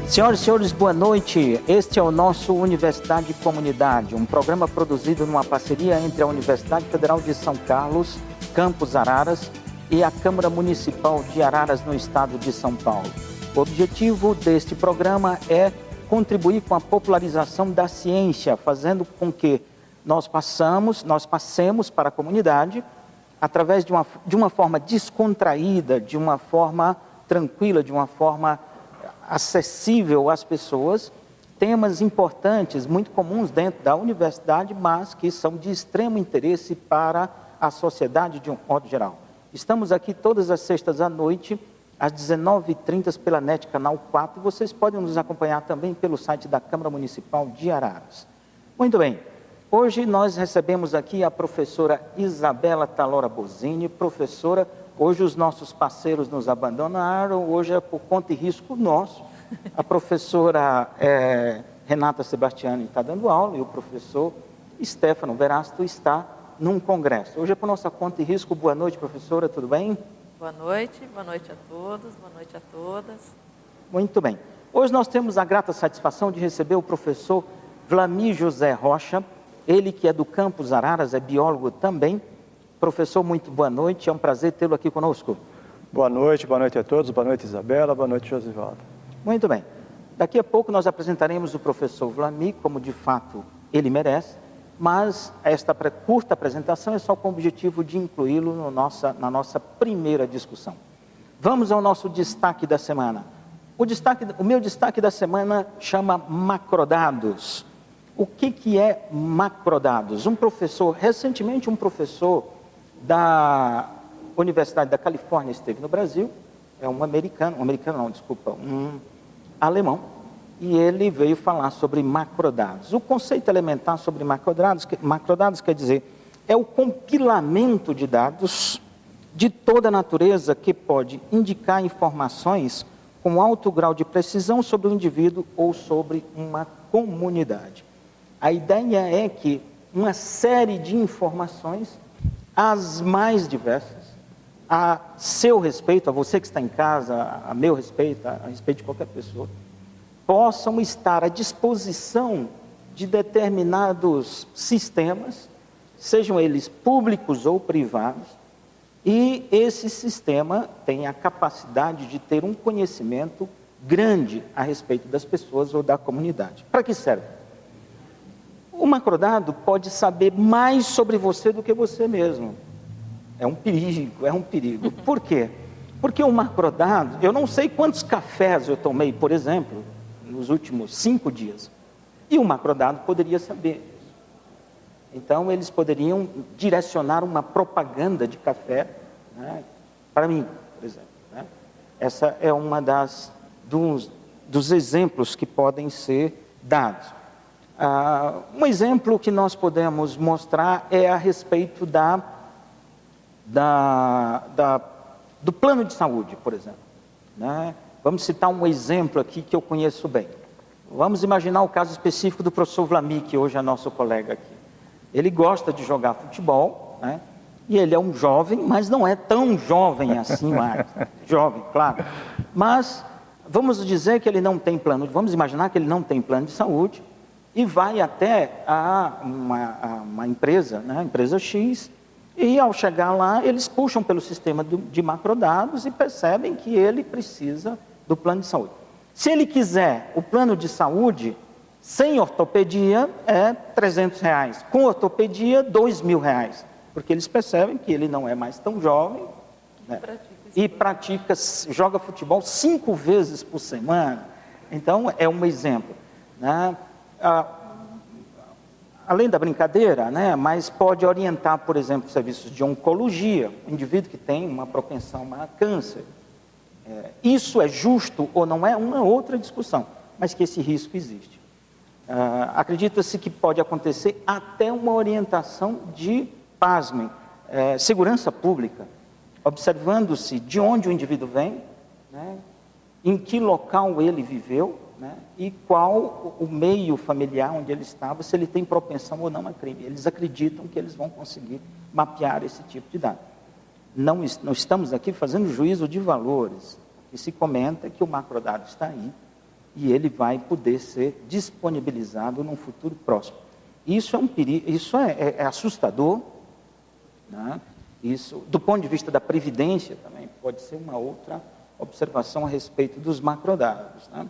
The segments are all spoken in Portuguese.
Senhoras e senhores, boa noite. Este é o nosso Universidade e Comunidade, um programa produzido numa parceria entre a Universidade Federal de São Carlos, Campus Araras, e a Câmara Municipal de Araras, no estado de São Paulo. O objetivo deste programa é contribuir com a popularização da ciência, fazendo com que nós passemos para a comunidade, através de uma forma descontraída, de uma forma tranquila, de uma forma acessível às pessoas, temas importantes, muito comuns dentro da universidade, mas que são de extremo interesse para a sociedade de um modo geral. Estamos aqui todas as sextas à noite, às 19h30 pela NET Canal 4, e vocês podem nos acompanhar também pelo site da Câmara Municipal de Araras. Muito bem, hoje nós recebemos aqui a professora Isabela Talora Bosini. Professora, hoje os nossos parceiros nos abandonaram, hoje é por conta e risco nosso. A professora Renata Sebastiani está dando aula e o professor Stefano Verasto está num congresso. Hoje é por nossa conta e risco. Boa noite, professora, tudo bem? Boa noite a todos, boa noite a todas. Muito bem. Hoje nós temos a grata satisfação de receber o professor Vlamir José Rocha, ele que é do Campus Araras, é biólogo também. Professor, muito boa noite, é um prazer tê-lo aqui conosco. Boa noite a todos, boa noite Isabela, boa noite Josivaldo. Muito bem, daqui a pouco nós apresentaremos o professor Vlamir, como de fato ele merece, mas esta curta apresentação é só com o objetivo de incluí-lo na nossa primeira discussão. Vamos ao nosso destaque da semana. O meu destaque da semana chama macrodados. O que é macrodados? Recentemente um professor da Universidade da Califórnia esteve no Brasil, é um alemão, e ele veio falar sobre macrodados. O conceito elementar sobre macrodados quer dizer, é o compilamento de dados de toda a natureza que pode indicar informações com alto grau de precisão sobre o indivíduo ou sobre uma comunidade. A ideia é que uma série de informações, as mais diversas, a seu respeito, a você que está em casa, a meu respeito, a respeito de qualquer pessoa, possam estar à disposição de determinados sistemas, sejam eles públicos ou privados, e esse sistema tem a capacidade de ter um conhecimento grande a respeito das pessoas ou da comunidade. Para que serve? O macrodado pode saber mais sobre você do que você mesmo. É um perigo. Por quê? Porque o macrodado, eu não sei quantos cafés eu tomei, por exemplo, nos últimos 5 dias. E o macrodado poderia saber. Então, eles poderiam direcionar uma propaganda de café, né, para mim, por exemplo. Né? Essa é uma dos exemplos que podem ser dados. Um exemplo que nós podemos mostrar é a respeito do plano de saúde, por exemplo. Né? Vamos citar um exemplo aqui que eu conheço bem. Vamos imaginar o caso específico do professor Vlamir, que hoje é nosso colega aqui. Ele gosta de jogar futebol, né? E ele é um jovem, mas não é tão jovem assim mais. Jovem, claro. Mas vamos dizer que ele não tem vamos imaginar que ele não tem plano de saúde e vai até uma empresa, né? Empresa X, e ao chegar lá, eles puxam pelo sistema de macrodados e percebem que ele precisa do plano de saúde. Se ele quiser o plano de saúde, sem ortopedia é R$300, com ortopedia R$2.000, porque eles percebem que ele não é mais tão jovem, né? Joga futebol 5 vezes por semana. Então, é um exemplo, né? Além da brincadeira, né, mas pode orientar, por exemplo, serviços de oncologia, um indivíduo que tem uma propensão a câncer. Isso é justo ou não é uma outra discussão, mas que esse risco existe. Acredita-se que pode acontecer até uma orientação de, pasmem, segurança pública, observando-se de onde o indivíduo vem, né, em que local ele viveu, né, e qual o meio familiar onde ele estava, se ele tem propensão ou não a crime. Eles acreditam que eles vão conseguir mapear esse tipo de dado. Não estamos aqui fazendo juízo de valores, e se comenta que o macrodado está aí, e ele vai poder ser disponibilizado num futuro próximo. Isso é um perigo, isso é assustador, né? Isso, do ponto de vista da previdência, também pode ser uma outra observação a respeito dos macrodados, né?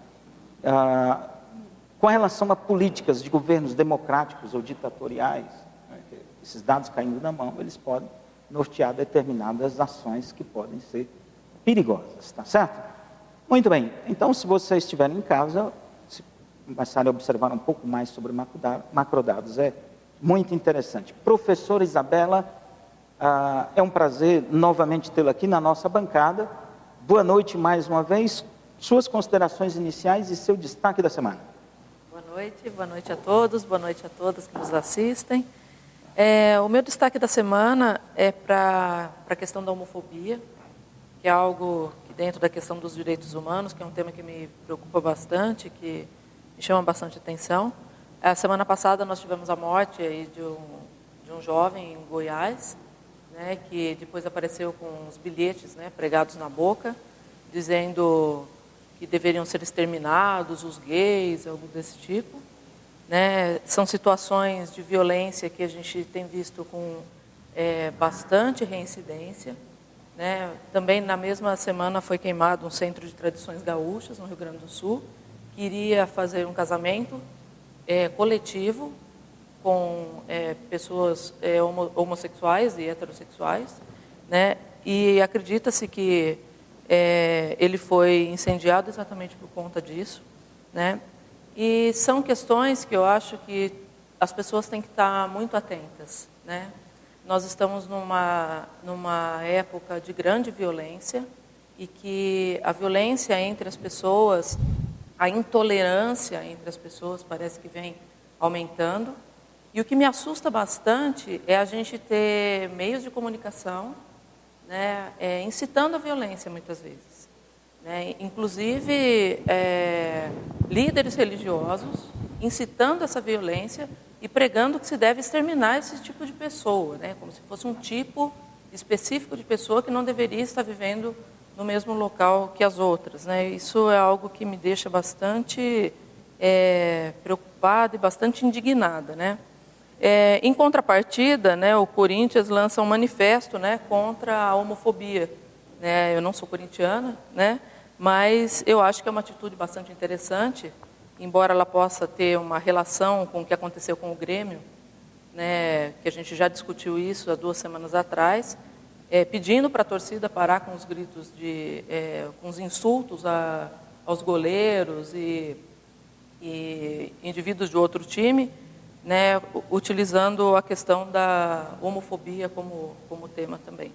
Com relação a políticas de governos democráticos ou ditatoriais, né, esses dados caindo na mão, eles podem nortear determinadas ações que podem ser perigosas, tá certo? Muito bem, então se vocês estiverem em casa, se começarem a observar um pouco mais sobre macrodados, é muito interessante. Professora Isabela, é um prazer novamente tê-la aqui na nossa bancada. Boa noite mais uma vez, suas considerações iniciais e seu destaque da semana. Boa noite a todos, boa noite a todas que nos assistem. O meu destaque da semana é para a questão da homofobia, que é algo que dentro da questão dos direitos humanos, que é um tema que me preocupa bastante, que me chama bastante atenção. A semana passada nós tivemos a morte aí de um jovem em Goiás, né, que depois apareceu com os bilhetes, né, pregados na boca, dizendo que deveriam ser exterminados os gays, algo desse tipo, né? São situações de violência que a gente tem visto com bastante reincidência, né? Também na mesma semana foi queimado um centro de tradições gaúchas no Rio Grande do Sul, que iria fazer um casamento coletivo com pessoas homossexuais e heterossexuais, né? E acredita-se que ele foi incendiado exatamente por conta disso, né? E são questões que eu acho que as pessoas têm que estar muito atentas, né? Nós estamos numa época de grande violência e que a violência entre as pessoas, a intolerância entre as pessoas parece que vem aumentando. E o que me assusta bastante é a gente ter meios de comunicação, né, incitando a violência muitas vezes, né? Inclusive líderes religiosos incitando essa violência e pregando que se deve exterminar esse tipo de pessoa, né, como se fosse um tipo específico de pessoa que não deveria estar vivendo no mesmo local que as outras, né? Isso é algo que me deixa bastante preocupada e bastante indignada, né? Em contrapartida, né, o Corinthians lança um manifesto, né, contra a homofobia, né? Eu não sou corintiana, né, mas eu acho que é uma atitude bastante interessante, embora ela possa ter uma relação com o que aconteceu com o Grêmio, né, que a gente já discutiu isso há 2 semanas atrás, pedindo para a torcida parar com os gritos, com os insultos aos goleiros e indivíduos de outro time, né, utilizando a questão da homofobia como tema também.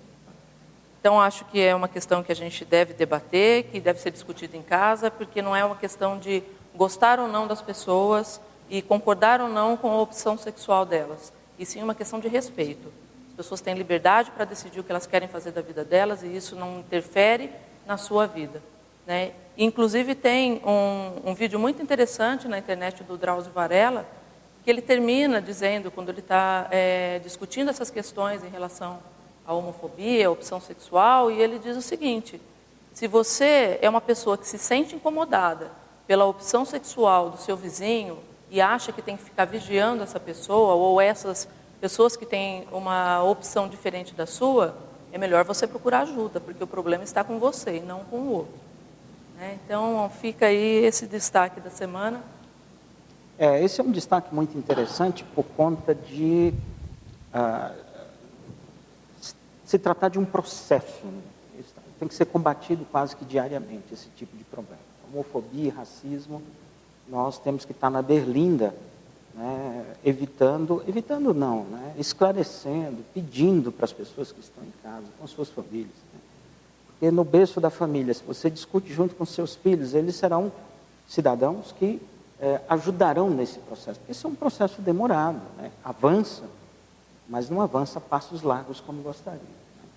Então, acho que é uma questão que a gente deve debater, que deve ser discutida em casa, porque não é uma questão de gostar ou não das pessoas e concordar ou não com a opção sexual delas, e sim uma questão de respeito. As pessoas têm liberdade para decidir o que elas querem fazer da vida delas, e isso não interfere na sua vida, né? Inclusive, tem um vídeo muito interessante na internet do Drauzio Varela, que ele termina dizendo, quando ele está discutindo essas questões em relação à homofobia, à opção sexual, e ele diz o seguinte: se você é uma pessoa que se sente incomodada pela opção sexual do seu vizinho e acha que tem que ficar vigiando essa pessoa, ou essas pessoas que têm uma opção diferente da sua, é melhor você procurar ajuda, porque o problema está com você e não com o outro, né? Então, fica aí esse destaque da semana. Esse é um destaque muito interessante por conta de se tratar de um processo, né? Tem que ser combatido quase que diariamente esse tipo de problema. Homofobia e racismo, nós temos que estar na berlinda, né, evitando não, né, esclarecendo, pedindo para as pessoas que estão em casa, com suas famílias, né? Porque no berço da família, se você discute junto com seus filhos, eles serão cidadãos que ajudarão nesse processo, porque esse é um processo demorado, né? Avança, mas não avança a passos largos como gostaria, né?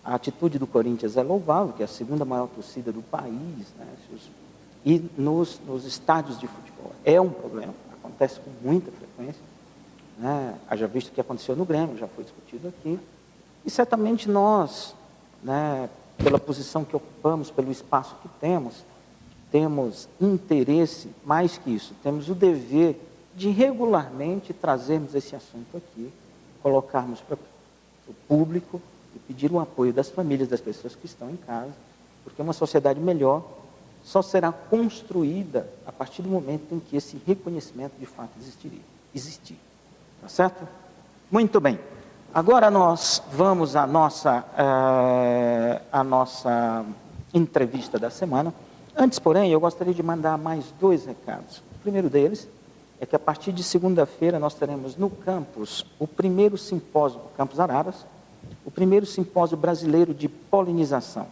A atitude do Corinthians é louvável, que é a 2ª maior torcida do país, né? E nos estádios de futebol é um problema, acontece com muita frequência, né? Haja visto o que aconteceu no Grêmio, já foi discutido aqui, e certamente nós, né, pela posição que ocupamos, pelo espaço que temos, temos interesse, mais que isso, temos o dever de regularmente trazermos esse assunto aqui, colocarmos para o público e pedir o apoio das famílias, das pessoas que estão em casa, porque uma sociedade melhor só será construída a partir do momento em que esse reconhecimento de fato existir. Tá certo? Muito bem. Agora nós vamos à nossa entrevista da semana. Antes, porém, eu gostaria de mandar mais 2 recados. O primeiro deles é que a partir de segunda-feira nós teremos no campus o primeiro simpósio do Campus Araras, o primeiro simpósio brasileiro de polinização,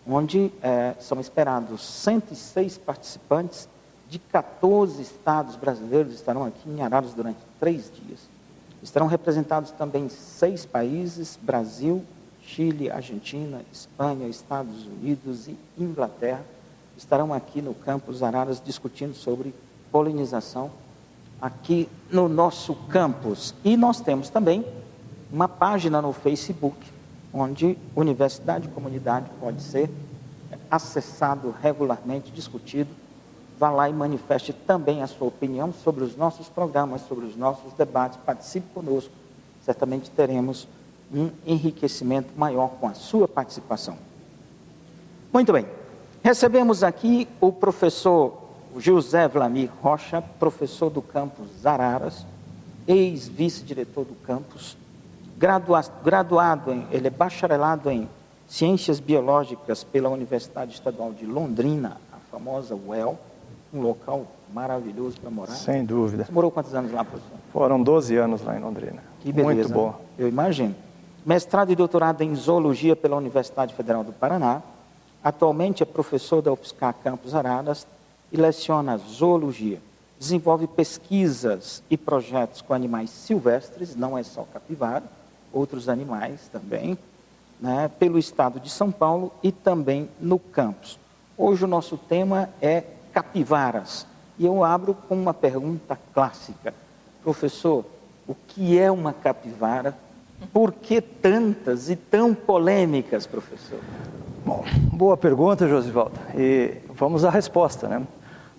onde são esperados 106 participantes de 14 estados brasileiros, estarão aqui em Araras durante 3 dias. Estarão representados também 6 países, Brasil, Chile, Argentina, Espanha, Estados Unidos e Inglaterra. Estarão aqui no campus Araras discutindo sobre polinização aqui no nosso campus. E nós temos também uma página no Facebook, onde Universidade e Comunidade pode ser acessado regularmente, discutido. Vá lá e manifeste também a sua opinião sobre os nossos programas, sobre os nossos debates. Participe conosco. Certamente teremos um enriquecimento maior com a sua participação. Muito bem. Recebemos aqui o professor José Vlamir Rocha, professor do campus Araras, ex-vice-diretor do campus, ele é bacharelado em Ciências Biológicas pela Universidade Estadual de Londrina, a famosa UEL, um local maravilhoso para morar. Sem dúvida. Você morou quantos anos lá, professor? Foram 12 anos lá em Londrina. Que beleza. Muito bom. Eu imagino. Mestrado e doutorado em Zoologia pela Universidade Federal do Paraná. Atualmente é professor da UFSCar Campus Araras e leciona Zoologia. Desenvolve pesquisas e projetos com animais silvestres, não é só capivara, outros animais também, né, pelo estado de São Paulo e também no campus. Hoje o nosso tema é capivaras. E eu abro com uma pergunta clássica. Professor, o que é uma capivara? Por que tantas e tão polêmicas, professor? Bom, boa pergunta, Josivaldo. E vamos à resposta, né?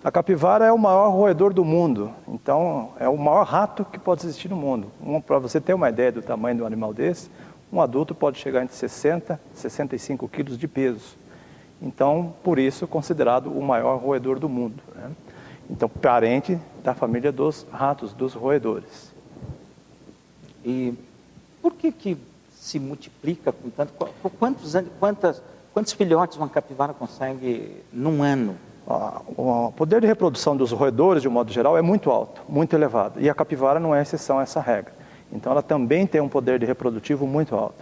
A capivara é o maior roedor do mundo. Então, é o maior rato que pode existir no mundo. Para você ter uma ideia do tamanho de um animal desse, um adulto pode chegar entre 60 e 65 quilos de peso. Então, por isso, considerado o maior roedor do mundo, né? Então, parente da família dos ratos, dos roedores. E por que se multiplica com tanto? Quantos filhotes uma capivara consegue num ano? O poder de reprodução dos roedores, de um modo geral, é muito alto, muito elevado. E a capivara não é exceção a essa regra. Então, ela também tem um poder de reprodutivo muito alto.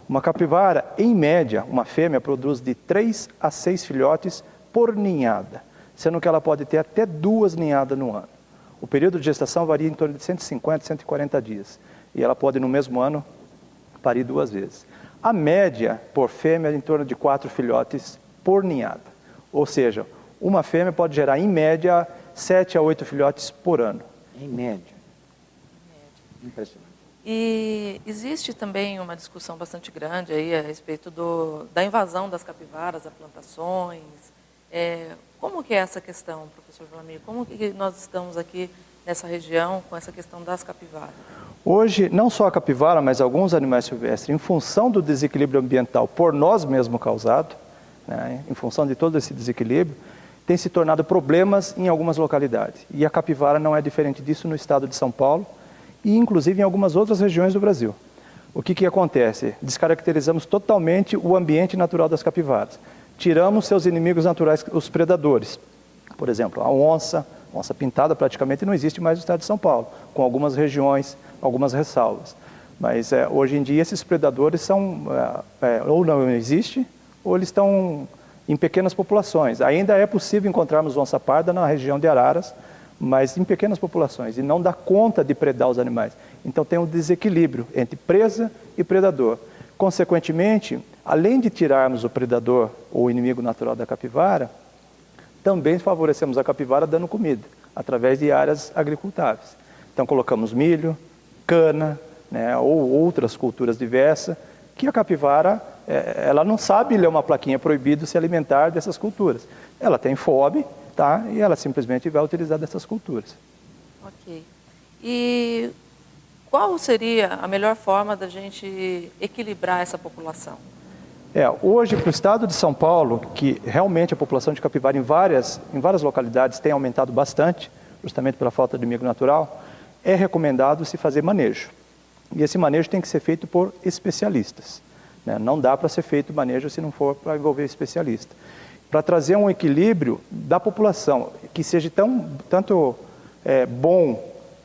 Uma capivara, em média, uma fêmea produz de 3 a 6 filhotes por ninhada, sendo que ela pode ter até 2 ninhadas no ano. O período de gestação varia em torno de 150 a 140 dias. E ela pode, no mesmo ano, parir 2 vezes. A média, por fêmea, é em torno de 4 filhotes por ninhada. Ou seja, uma fêmea pode gerar, em média, 7 a 8 filhotes por ano. Em média. Impressionante. E existe também uma discussão bastante grande aí a respeito da invasão das capivaras a plantações. Como que é essa questão, professor Vlamir? Como que nós estamos aqui nessa região com essa questão das capivaras? Hoje, não só a capivara, mas alguns animais silvestres, em função do desequilíbrio ambiental por nós mesmos causado, né, em função de todo esse desequilíbrio, tem se tornado problemas em algumas localidades. E a capivara não é diferente disso no estado de São Paulo e, inclusive, em algumas outras regiões do Brasil. O que acontece? Descaracterizamos totalmente o ambiente natural das capivaras. Tiramos seus inimigos naturais, os predadores. Por exemplo, a onça pintada praticamente não existe mais no estado de São Paulo, com algumas regiões, algumas ressalvas. Mas hoje em dia esses predadores são, ou não existem, ou eles estão em pequenas populações. Ainda é possível encontrarmos onça parda na região de Araras, mas em pequenas populações, e não dá conta de predar os animais. Então tem um desequilíbrio entre presa e predador. Consequentemente, além de tirarmos o predador ou o inimigo natural da capivara, também favorecemos a capivara dando comida, através de áreas agricultáveis. Então colocamos milho, cana, né, ou outras culturas diversas, que a capivara ela não sabe ler uma plaquinha proibido se alimentar dessas culturas. Ela tem fome, tá? E ela simplesmente vai utilizar dessas culturas. Ok. E qual seria a melhor forma da gente equilibrar essa população? Hoje, para o estado de São Paulo, que realmente a população de capivara em várias localidades tem aumentado bastante, justamente pela falta de inimigo natural, é recomendado se fazer manejo. E esse manejo tem que ser feito por especialistas, né? Não dá para ser feito manejo se não for para envolver especialista. Para trazer um equilíbrio da população, que seja tanto bom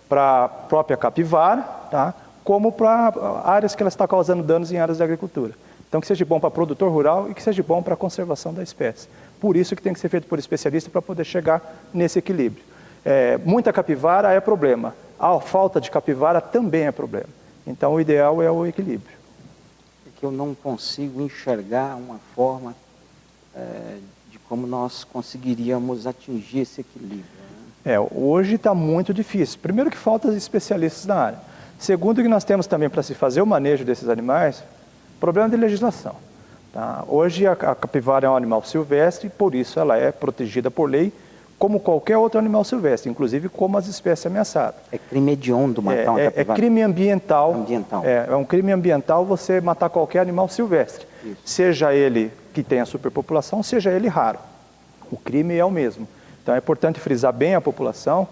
para a própria capivara, tá? Como para áreas que ela está causando danos em áreas de agricultura. Então, que seja bom para o produtor rural e que seja bom para a conservação da espécie. Por isso que tem que ser feito por especialista para poder chegar nesse equilíbrio. Muita capivara é problema. A falta de capivara também é problema. Então, o ideal é o equilíbrio. É que eu não consigo enxergar uma forma de como nós conseguiríamos atingir esse equilíbrio, né? Hoje está muito difícil. Primeiro que faltam especialistas na área. Segundo que nós temos também para se fazer o manejo desses animais, problema de legislação. Tá? Hoje a capivara é um animal silvestre, por isso ela é protegida por lei, como qualquer outro animal silvestre, inclusive como as espécies ameaçadas. É crime hediondo matar uma capivara? É crime ambiental. Ambiental. É um crime ambiental você matar qualquer animal silvestre. Isso. Seja ele que tenha superpopulação, seja ele raro. O crime é o mesmo. Então é importante frisar bem a população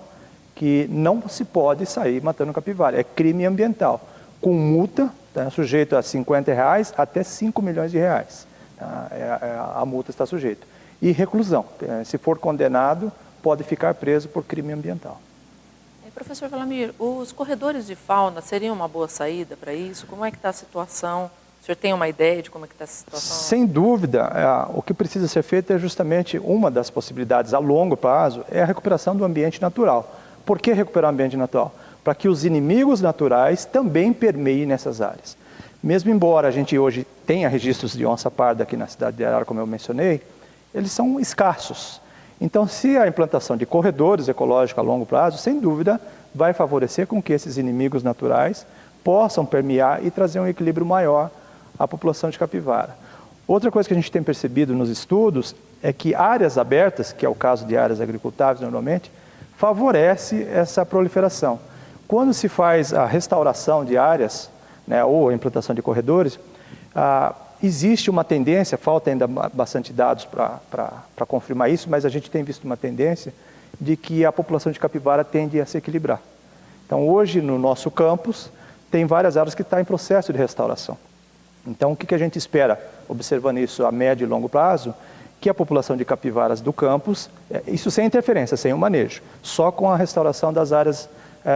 que não se pode sair matando capivara. É crime ambiental, com multa, tá, sujeito a R$50 até R$5 milhões. Tá? A multa está sujeita. E reclusão. Se for condenado, pode ficar preso por crime ambiental. Professor Valamir, os corredores de fauna seriam uma boa saída para isso? Como é que está a situação? O senhor tem uma ideia de como é que está a situação? Sem dúvida, o que precisa ser feito é justamente uma das possibilidades a longo prazo, é a recuperação do ambiente natural. Por que recuperar o ambiente natural? Para que os inimigos naturais também permeiem nessas áreas. Mesmo embora a gente hoje tenha registros de onça-parda aqui na cidade de Arara, como eu mencionei, eles são escassos. Então, se a implantação de corredores ecológicos a longo prazo, sem dúvida, vai favorecer com que esses inimigos naturais possam permear e trazer um equilíbrio maior à população de capivara. Outra coisa que a gente tem percebido nos estudos é que áreas abertas, que é o caso de áreas agricultáveis normalmente, favorece essa proliferação. Quando se faz a restauração de áreas, né, ou a implantação de corredores, existe uma tendência, falta ainda bastante dados para confirmar isso, mas a gente tem visto uma tendência de que a população de capivara tende a se equilibrar. Então, hoje, no nosso campus, tem várias áreas que estão em processo de restauração. Então, o que a gente espera, observando isso a médio e longo prazo, que a população de capivaras do campus, isso sem interferência, sem o manejo, só com a restauração das áreas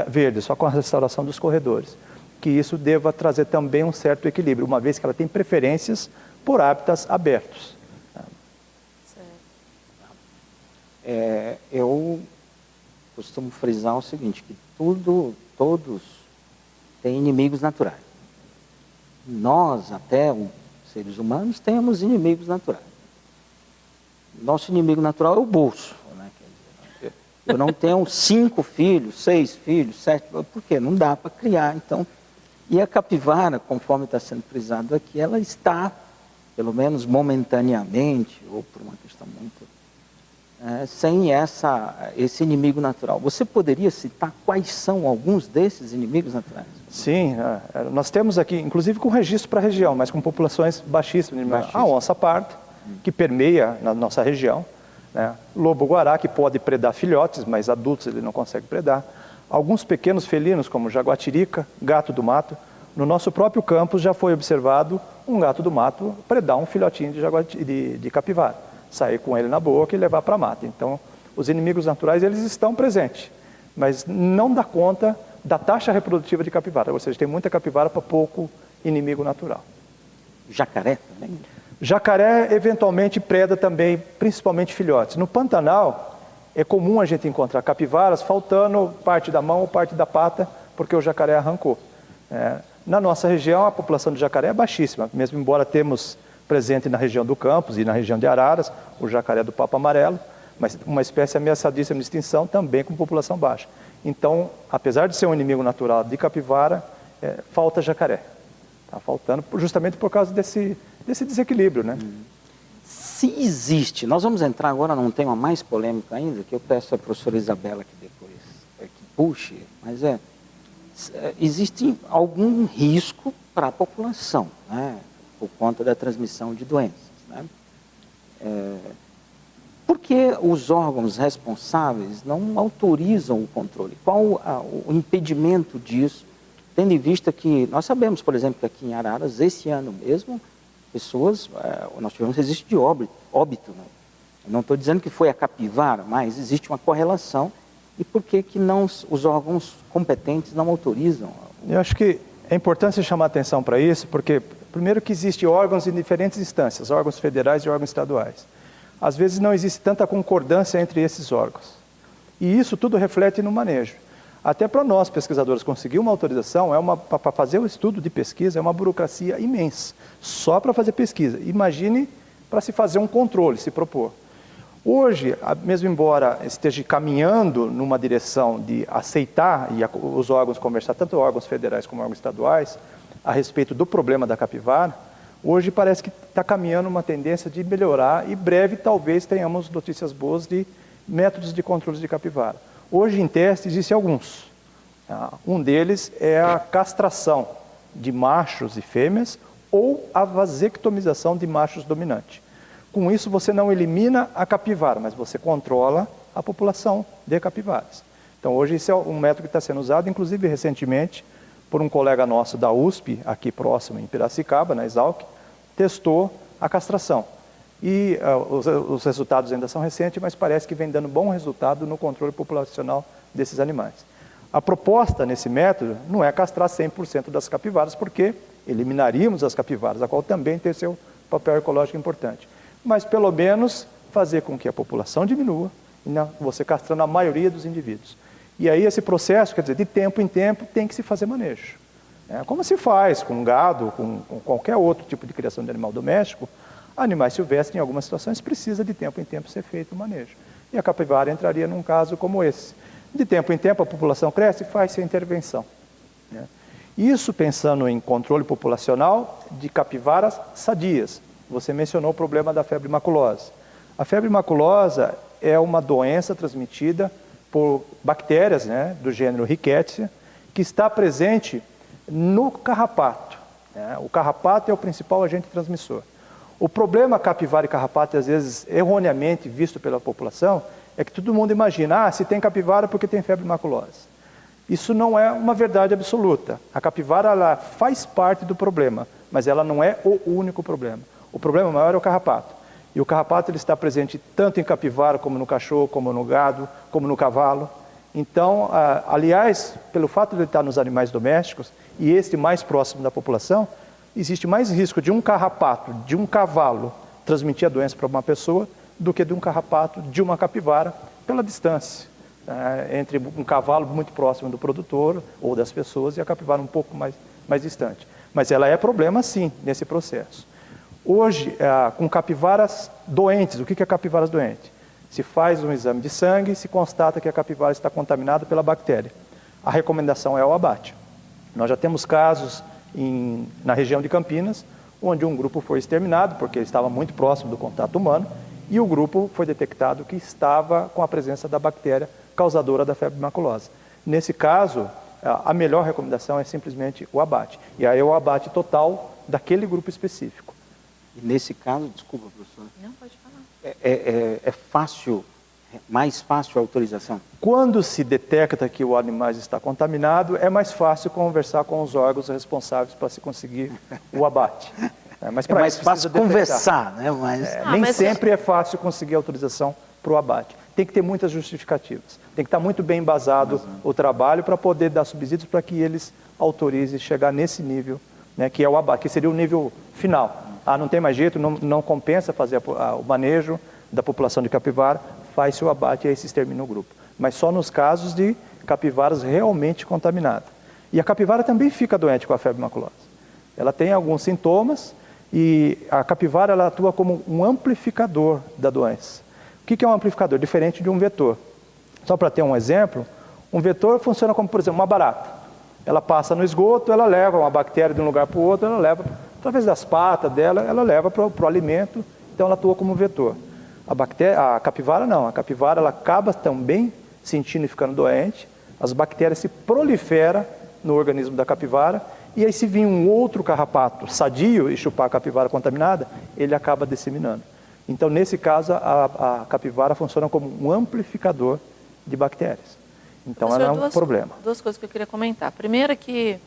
verdes, só com a restauração dos corredores, que isso deva trazer também um certo equilíbrio, uma vez que ela tem preferências por hábitats abertos. Eu costumo frisar o seguinte, que todos têm inimigos naturais. Nós, até os seres humanos, temos inimigos naturais. Nosso inimigo natural é o bolso. Né? Quer dizer, eu não tenho 5 filhos, 6 filhos, 7, por quê? Não dá para criar, então... E a capivara, conforme está sendo frisado aqui, ela está, pelo menos momentaneamente, ou por uma questão muito... sem esse inimigo natural. Você poderia citar quais são alguns desses inimigos naturais? Sim, nós temos aqui, inclusive com registro para a região, mas com populações baixíssimas. A onça-parda, que permeia na nossa região, né? Lobo-guará, que pode predar filhotes, mas adultos ele não consegue predar. Alguns pequenos felinos, como jaguatirica, gato do mato. No nosso próprio campus já foi observado um gato do mato predar um filhotinho de capivara, sair com ele na boca e levar para a mata. Então, os inimigos naturais, eles estão presentes, mas não dá conta da taxa reprodutiva de capivara, ou seja, tem muita capivara para pouco inimigo natural. Jacaré também? Jacaré, eventualmente, preda também, principalmente filhotes. No Pantanal, é comum a gente encontrar capivaras faltando parte da mão ou parte da pata, porque o jacaré arrancou. Na nossa região, a população de jacaré é baixíssima, mesmo embora temos presente na região do Campos e na região de Araras, o jacaré do papo amarelo, mas uma espécie ameaçadíssima de extinção, também com população baixa. Então, apesar de ser um inimigo natural de capivara, falta jacaré. Está faltando justamente por causa desse desequilíbrio, né? Se existe, nós vamos entrar agora num tema mais polêmico ainda, que eu peço à professora Isabela que depois que puxe, mas existe algum risco para a população, né, por conta da transmissão de doenças, né? Por que os órgãos responsáveis não autorizam o controle? Qual o impedimento disso, tendo em vista que nós sabemos, por exemplo, que aqui em Araras, esse ano mesmo, nós tivemos registro de óbito, né? Eu não estou dizendo que foi a capivara, mas existe uma correlação. E por que os órgãos competentes não autorizam? Eu acho que é importante você chamar atenção para isso, porque primeiro que existem órgãos em diferentes instâncias, órgãos federais e órgãos estaduais. Às vezes não existe tanta concordância entre esses órgãos. E isso tudo reflete no manejo. Até para nós, pesquisadores, conseguir uma autorização, para fazer o estudo de pesquisa, é uma burocracia imensa, só para fazer pesquisa. Imagine para se fazer um controle, se propor. Hoje, mesmo embora esteja caminhando numa direção de aceitar e os órgãos conversar, tanto órgãos federais como órgãos estaduais, a respeito do problema da capivara, hoje parece que está caminhando uma tendência de melhorar e breve talvez tenhamos notícias boas de métodos de controle de capivara. Hoje, em teste, existem alguns. Um deles é a castração de machos e fêmeas ou a vasectomização de machos dominantes. Com isso, você não elimina a capivara, mas você controla a população de capivaras. Então, hoje, esse é um método que está sendo usado, inclusive, recentemente, por um colega nosso da USP, aqui próximo, em Piracicaba, na Exalc, testou a castração. E os resultados ainda são recentes, mas parece que vem dando bom resultado no controle populacional desses animais. A proposta nesse método não é castrar 100% das capivaras, porque eliminaríamos as capivaras, a qual também tem seu papel ecológico importante. Mas pelo menos fazer com que a população diminua, e você castrando a maioria dos indivíduos. E aí esse processo, quer dizer, de tempo em tempo tem que se fazer manejo. Como se faz com gado, com qualquer outro tipo de criação de animal doméstico, animais silvestres, em algumas situações, precisa de tempo em tempo ser feito o manejo. E a capivara entraria num caso como esse. De tempo em tempo a população cresce e faz-se a intervenção. Isso pensando em controle populacional de capivaras sadias. Você mencionou o problema da febre maculosa. A febre maculosa é uma doença transmitida por bactérias, do gênero Rickettsia, que está presente no carrapato. O carrapato é o principal agente transmissor. O problema capivara e carrapato, às vezes erroneamente visto pela população, é que todo mundo imagina, se tem capivara porque tem febre maculosa. Isso não é uma verdade absoluta. A capivara ela faz parte do problema, mas ela não é o único problema. O problema maior é o carrapato. E o carrapato ele está presente tanto em capivara, como no cachorro, como no gado, como no cavalo. Então, aliás, pelo fato de ele estar nos animais domésticos, e este mais próximo da população, existe mais risco de um carrapato, de um cavalo, transmitir a doença para uma pessoa, do que de um carrapato, de uma capivara, pela distância. Entre um cavalo muito próximo do produtor ou das pessoas e a capivara um pouco mais distante. Mas ela é problema sim, nesse processo. Hoje, com capivaras doentes, o que é capivaras doentes? Se faz um exame de sangue e se constata que a capivara está contaminada pela bactéria. A recomendação é o abate. Nós já temos casos na região de Campinas, onde um grupo foi exterminado, porque ele estava muito próximo do contato humano, e o grupo foi detectado que estava com a presença da bactéria causadora da febre maculosa. Nesse caso, a melhor recomendação é simplesmente o abate. E aí é o abate total daquele grupo específico. E nesse caso, desculpa, professor. Não, pode falar. É fácil, mais fácil a autorização? Quando se detecta que o animal está contaminado, é mais fácil conversar com os órgãos responsáveis para se conseguir o abate. Mas é mais fácil conversar, né? Nem sempre é fácil conseguir autorização para o abate. Tem que ter muitas justificativas. Tem que estar muito bem embasado o trabalho para poder dar subsídios para que eles autorizem chegar nesse nível, que é o abate, que seria o nível final. Não tem mais jeito, não compensa fazer o manejo da população de capivara, faz-se o abate e aí se extermina o grupo. Mas só nos casos de capivaras realmente contaminadas. E a capivara também fica doente com a febre maculosa. Ela tem alguns sintomas e a capivara ela atua como um amplificador da doença. O que é um amplificador? Diferente de um vetor. Só para ter um exemplo, um vetor funciona como, por exemplo, uma barata. Ela passa no esgoto, ela leva uma bactéria de um lugar para o outro, ela leva, através das patas dela, ela leva para o alimento, então ela atua como vetor. A capivara não, a capivara ela acaba também sentindo e ficando doente, as bactérias se proliferam no organismo da capivara, e aí se vir um outro carrapato sadio e chupar a capivara contaminada, ele acaba disseminando. Então, nesse caso, a capivara funciona como um amplificador de bactérias. Então, ela é um problema. Duas coisas que eu queria comentar. Primeiro é que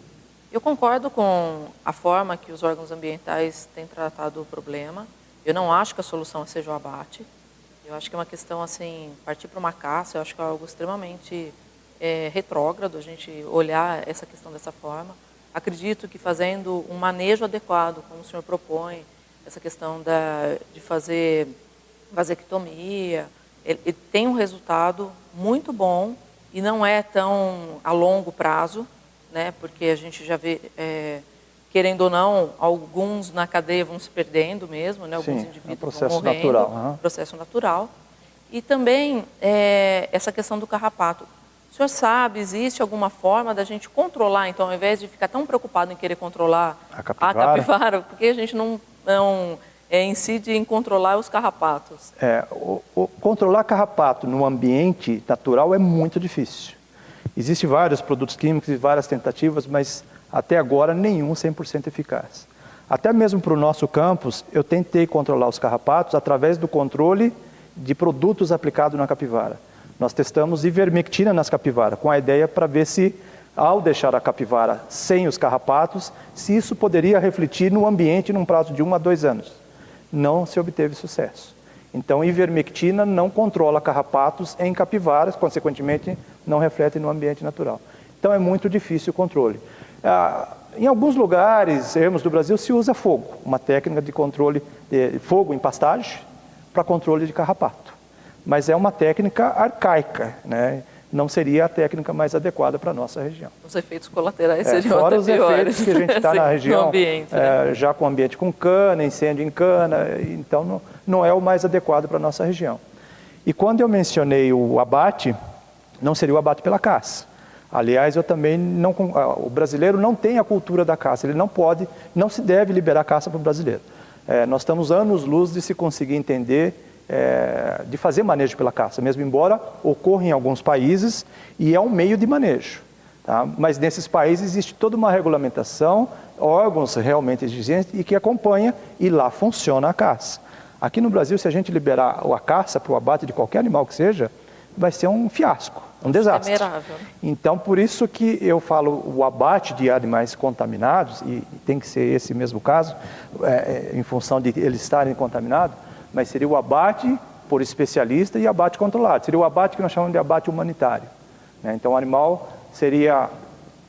eu concordo com a forma que os órgãos ambientais têm tratado o problema. Eu não acho que a solução seja o abate. Eu acho que é uma questão, assim, partir para uma caça, eu acho que é algo extremamente retrógrado a gente olhar essa questão dessa forma. Acredito que fazendo um manejo adequado, como o senhor propõe, essa questão de fazer vasectomia, ele tem um resultado muito bom e não é tão a longo prazo, né? Porque a gente já vê, querendo ou não, alguns na cadeia vão se perdendo mesmo, né? Alguns indivíduos vão morrendo, natural, processo natural. E também essa questão do carrapato. O senhor sabe, existe alguma forma da gente controlar, então, ao invés de ficar tão preocupado em querer controlar a capivara, porque a gente não incide em controlar os carrapatos? Controlar carrapato no ambiente natural é muito difícil. Existem vários produtos químicos e várias tentativas, mas até agora nenhum 100% eficaz. Até mesmo para o nosso campus, eu tentei controlar os carrapatos através do controle de produtos aplicados na capivara. Nós testamos ivermectina nas capivaras, com a ideia para ver se, ao deixar a capivara sem os carrapatos, se isso poderia refletir no ambiente num prazo de 1 a 2 anos. Não se obteve sucesso. Então, ivermectina não controla carrapatos em capivaras, consequentemente, não reflete no ambiente natural. Então, é muito difícil o controle. Em alguns lugares, ermos do Brasil, se usa fogo, uma técnica de controle de fogo em pastagem para controle de carrapato. Mas é uma técnica arcaica, né? Não seria a técnica mais adequada para a nossa região. Os efeitos colaterais seriam fora até os piores. Efeitos que a gente está na região, ambiente, né? Já com ambiente com cana, incêndio em cana, então não é o mais adequado para a nossa região. E quando eu mencionei o abate, não seria o abate pela caça. Aliás, eu também o brasileiro não tem a cultura da caça, ele não se deve liberar caça para o brasileiro. Nós estamos anos-luz de se conseguir entender, de fazer manejo pela caça, mesmo embora ocorra em alguns países e é um meio de manejo. Tá? Mas nesses países existe toda uma regulamentação, órgãos realmente exigentes e que acompanha, e lá funciona a caça. Aqui no Brasil, se a gente liberar a caça para o abate de qualquer animal que seja, vai ser um fiasco, um desastre. Temerável. Então, por isso que eu falo o abate de animais contaminados, e tem que ser esse mesmo caso, em função de eles estarem contaminados, mas seria o abate por especialista e abate controlado. Seria o abate que nós chamamos de abate humanitário. Né? Então, o animal seria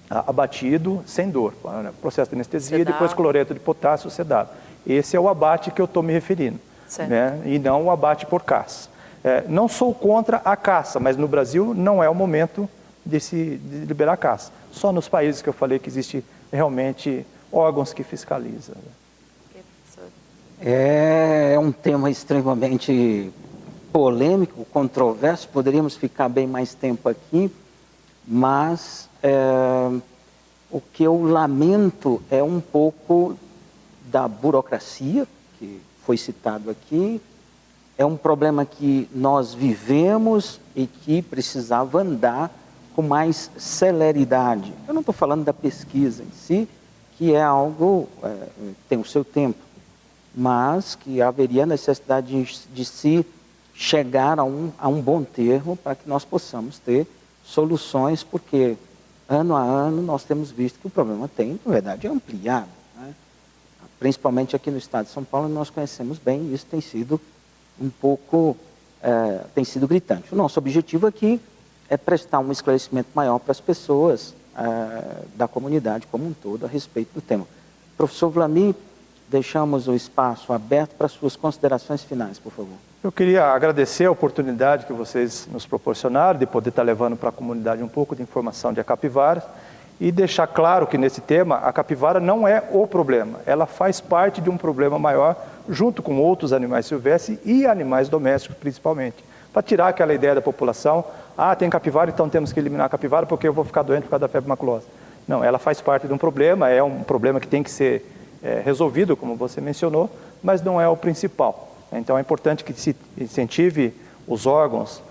abatido sem dor, processo de anestesia, sedado. Depois cloreto de potássio sedado. Esse é o abate que eu estou me referindo, né? E não o abate por caça. Não sou contra a caça, mas no Brasil não é o momento de liberar a caça. Só nos países que eu falei que existe realmente órgãos que fiscalizam. É um tema extremamente polêmico, controverso, poderíamos ficar bem mais tempo aqui, mas o que eu lamento é um pouco da burocracia, que foi citado aqui. É um problema que nós vivemos e que precisava andar com mais celeridade. Eu não estou falando da pesquisa em si, que é algo, tem o seu tempo, mas que haveria necessidade de se chegar a um bom termo para que nós possamos ter soluções, porque ano a ano nós temos visto que o problema tem, na verdade, ampliado. Né? Principalmente aqui no estado de São Paulo, nós conhecemos bem, isso tem sido um pouco, tem sido gritante. O nosso objetivo aqui é prestar um esclarecimento maior para as pessoas da comunidade como um todo a respeito do tema. Professor Vlamir, deixamos o espaço aberto para suas considerações finais, por favor. Eu queria agradecer a oportunidade que vocês nos proporcionaram de poder estar levando para a comunidade um pouco de informação de capivaras e deixar claro que nesse tema a capivara não é o problema, ela faz parte de um problema maior junto com outros animais silvestres e animais domésticos principalmente, para tirar aquela ideia da população, tem capivara, então temos que eliminar a capivara porque eu vou ficar doente por causa da febre maculosa. Não, ela faz parte de um problema, é um problema que tem que ser resolvido, como você mencionou, mas não é o principal. Então é importante que se incentive os órgãos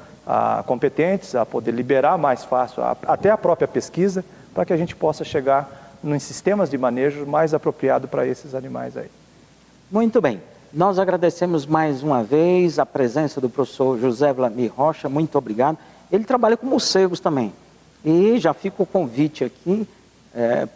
competentes a poder liberar mais fácil até a própria pesquisa, para que a gente possa chegar em sistemas de manejo mais apropriado para esses animais aí. Muito bem. Nós agradecemos mais uma vez a presença do professor José Vlamir Rocha, muito obrigado. Ele trabalha com morcegos também. E já fica o convite aqui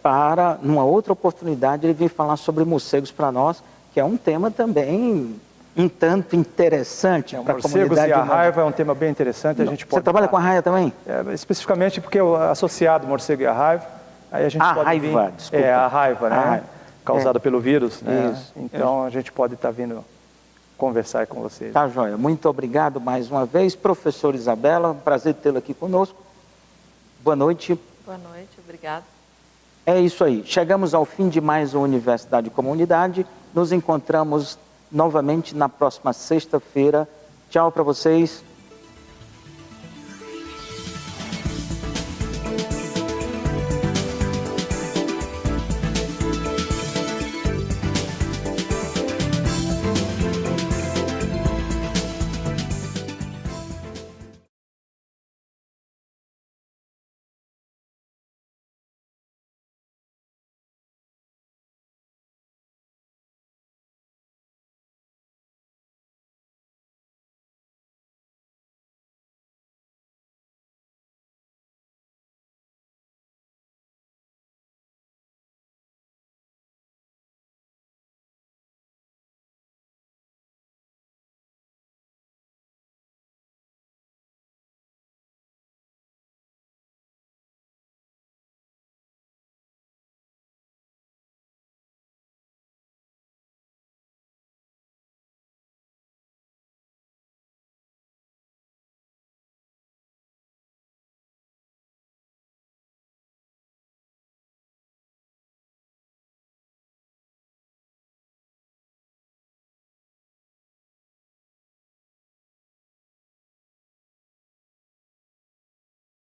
para, numa outra oportunidade, ele vir falar sobre morcegos para nós, que é um tema também um tanto interessante para a comunidade. Morcegos e a raiva é um tema bem interessante. A gente pode... Você trabalha com a raiva também? Especificamente porque eu associado morcego e a raiva, aí a gente pode raiva, desculpa. a raiva, né? A raiva. Causada pelo vírus, né? Isso, então a gente pode estar vindo conversar com vocês. Tá, joia. Muito obrigado mais uma vez. Professora Isabela, prazer tê-la aqui conosco. Boa noite. Boa noite, obrigado. É isso aí. Chegamos ao fim de mais uma Universidade e Comunidade. Nos encontramos novamente na próxima sexta-feira. Tchau para vocês.